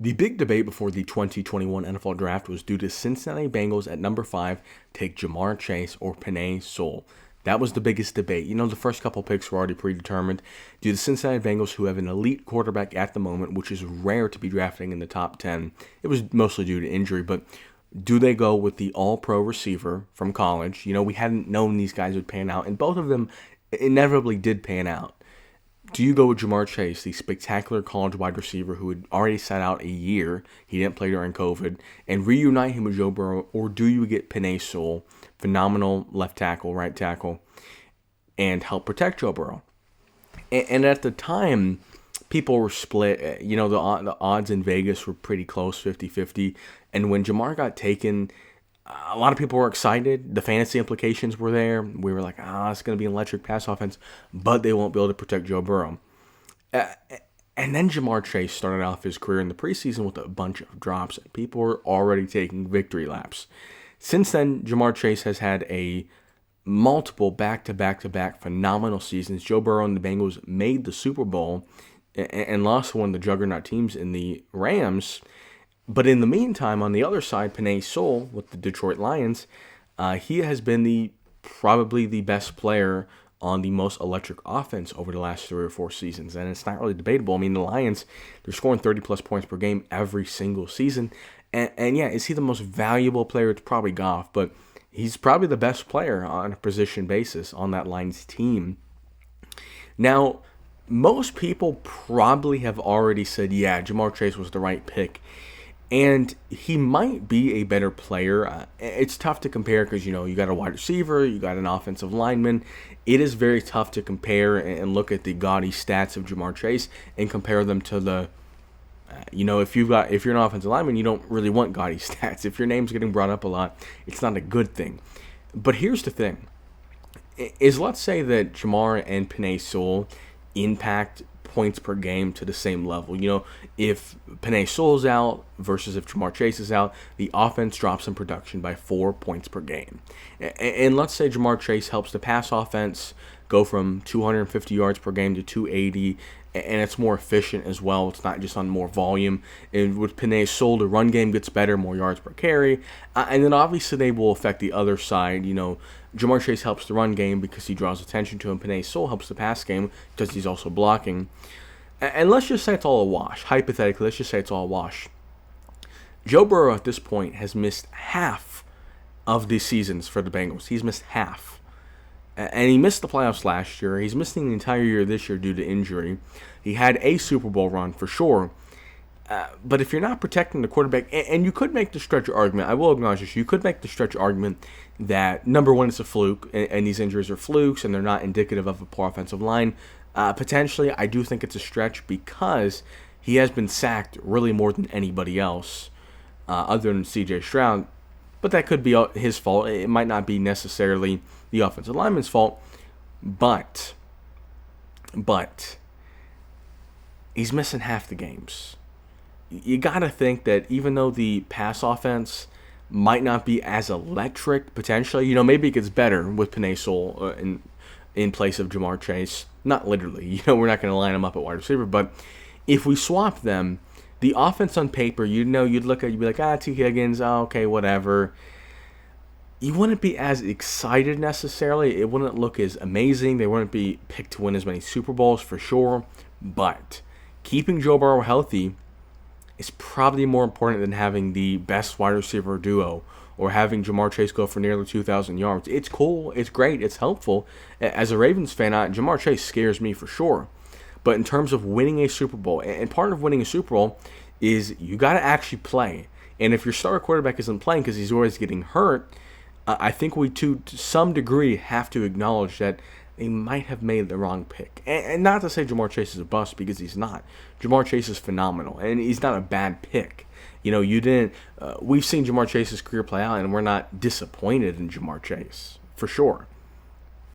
The big debate before the 2021 NFL Draft was, do the Cincinnati Bengals at number 5 take Jamar Chase or Penei Sewell? That was the biggest debate. You know, the first couple picks were already predetermined. Do the Cincinnati Bengals, who have an elite quarterback at the moment, which is rare to be drafting in the top 10, it was mostly due to injury, but do they go with the all-pro receiver from college? You know, we hadn't known these guys would pan out, and both of them inevitably did pan out. Do you go with Jamar Chase, the spectacular college wide receiver who had already sat out a year, he didn't play during COVID, and reunite him with Joe Burrow, or do you get Penei Sewell, phenomenal left tackle, right tackle, and help protect Joe Burrow? And at the time, people were split. You know, the odds in Vegas were pretty close, 50-50. And when Jamar got taken, a lot of people were excited. The fantasy implications were there. We were like, it's going to be an electric pass offense, but they won't be able to protect Joe Burrow. And then Jamar Chase started off his career in the preseason with a bunch of drops. People were already taking victory laps. Since then, Jamar Chase has had a multiple back-to-back-to-back phenomenal seasons. Joe Burrow and the Bengals made the Super Bowl and lost to one of the juggernaut teams in the Rams. But in the meantime, on the other side, Penei Sewell with the Detroit Lions, he has been probably the best player on the most electric offense over the last 3 or 4 seasons. And it's not really debatable. I mean, the Lions, they're scoring 30-plus points per game every single season. And yeah, is he the most valuable player? It's probably Goff, but he's probably the best player on a position basis on that Lions team. Now, most people probably have already said, yeah, Jamar Chase was the right pick. And he might be a better player. It's tough to compare because, you know, you got a wide receiver, you got an offensive lineman. It is very tough to compare and look at the gaudy stats of Jamar Chase and compare them to the, if you're an offensive lineman, you don't really want gaudy stats. If your name's getting brought up a lot, it's not a good thing. But here's the thing: is let's say that Jamar and Penei Sewell impact points per game to the same level. You know, if Penei Sewell's out versus if Jamar Chase is out, the offense drops in production by 4 points per game. And let's say Jamar Chase helps the pass offense go from 250 yards per game to 280, and it's more efficient as well. It's not just on more volume. And with Penei Sewell, the run game gets better, more yards per carry. And then obviously they will affect the other side. You know, Jamar Chase helps the run game because he draws attention to him. Penei Sewell helps the pass game because he's also blocking. And let's just say it's all a wash. Hypothetically, let's just say it's all a wash. Joe Burrow at this point has missed half of the seasons for the Bengals. He's missed half. And he missed the playoffs last year. He's missing the entire year this year due to injury. He had a Super Bowl run for sure. But if you're not protecting the quarterback, and you could make the stretch argument, I will acknowledge this, you could make the stretch argument that, number one, it's a fluke, and these injuries are flukes, and they're not indicative of a poor offensive line. Potentially, I do think it's a stretch because he has been sacked really more than anybody else, other than C.J. Stroud. But that could be his fault. It might not be necessarily the offensive lineman's fault. But he's missing half the games. You got to think that even though the pass offense might not be as electric, potentially, you know, maybe it gets better with Penei Sewell in place of Jamar Chase. Not literally, you know, we're not going to line them up at wide receiver, but if we swap them, the offense on paper, you'd look at, you'd be like, T. Higgins, okay, whatever. You wouldn't be as excited necessarily. It wouldn't look as amazing. They wouldn't be picked to win as many Super Bowls for sure. But keeping Joe Burrow healthy is probably more important than having the best wide receiver duo or having Jamar Chase go for nearly 2,000 yards. It's cool. It's great. It's helpful. As a Ravens fan, Jamar Chase scares me for sure. But in terms of winning a Super Bowl, and part of winning a Super Bowl is you got to actually play. And if your star quarterback isn't playing because he's always getting hurt, I think we, to some degree, have to acknowledge that they might have made the wrong pick. And not to say Jamar Chase is a bust, because he's not. Jamar Chase is phenomenal, and he's not a bad pick. You know, we've seen Jamar Chase's career play out, and we're not disappointed in Jamar Chase, for sure.